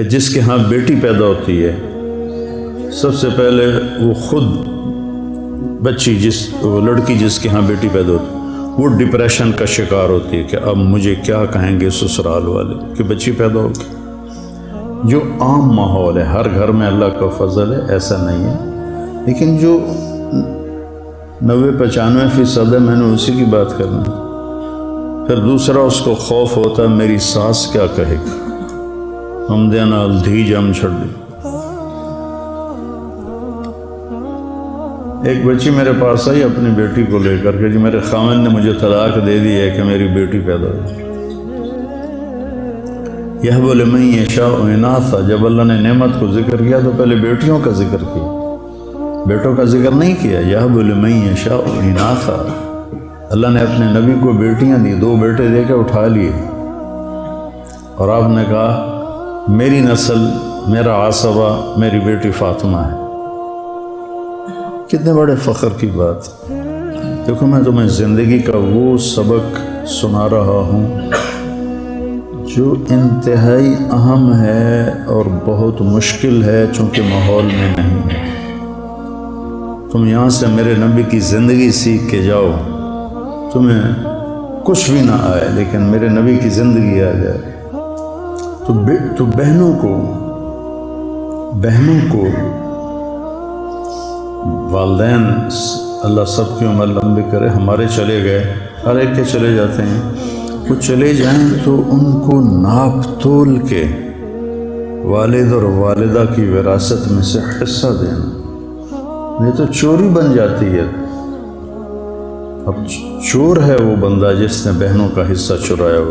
کہ جس کے ہاں بیٹی پیدا ہوتی ہے سب سے پہلے وہ خود بچی وہ لڑکی جس کے ہاں بیٹی پیدا ہوتی ہے وہ ڈپریشن کا شکار ہوتی ہے کہ اب مجھے کیا کہیں گے سسرال والے کہ بچی پیدا ہوگی۔ جو عام ماحول ہے، ہر گھر میں اللہ کا فضل ہے، ایسا نہیں ہے، لیکن جو 90-95% ہے، میں نے اسی کی بات کرنا ہے۔ پھر دوسرا اس کو خوف ہوتا ہے میری ساس کیا کہے گا، ہم دینا دھی جم چھڑ دی۔ ایک بچی میرے پاس آئی اپنی بیٹی کو لے کر کے، جی میرے خاوند نے مجھے طلاق دے دی ہے کہ میری بیٹی پیدا ہو۔ یہب لمن یشاء اناثا، جب اللہ نے نعمت کو ذکر کیا تو پہلے بیٹیوں کا ذکر کیا، بیٹوں کا ذکر نہیں کیا۔ یہب لمن یشاء اناثا، اللہ نے اپنے نبی کو بیٹیاں دی، 2 بیٹے دے کے اٹھا لیے، اور آپ نے کہا میری نسل، میرا عصبہ میری بیٹی فاطمہ ہے۔ کتنے بڑے فخر کی بات۔ دیکھو میں تمہیں زندگی کا وہ سبق سنا رہا ہوں جو انتہائی اہم ہے اور بہت مشکل ہے، چونکہ ماحول میں نہیں ہے۔ تم یہاں سے میرے نبی کی زندگی سیکھ کے جاؤ، تمہیں کچھ بھی نہ آئے لیکن میرے نبی کی زندگی آ جائے تو بہنوں کو والدین، اللہ سب کی عمر لمبی کرے، ہمارے چلے گئے، ہر ایک کے چلے جاتے ہیں، وہ چلے جائیں تو ان کو ناپ تول کے والد اور والدہ کی وراثت میں سے حصہ دینا، نہیں تو چوری بن جاتی ہے۔ اب چور ہے وہ بندہ جس نے بہنوں کا حصہ چرایا ہو۔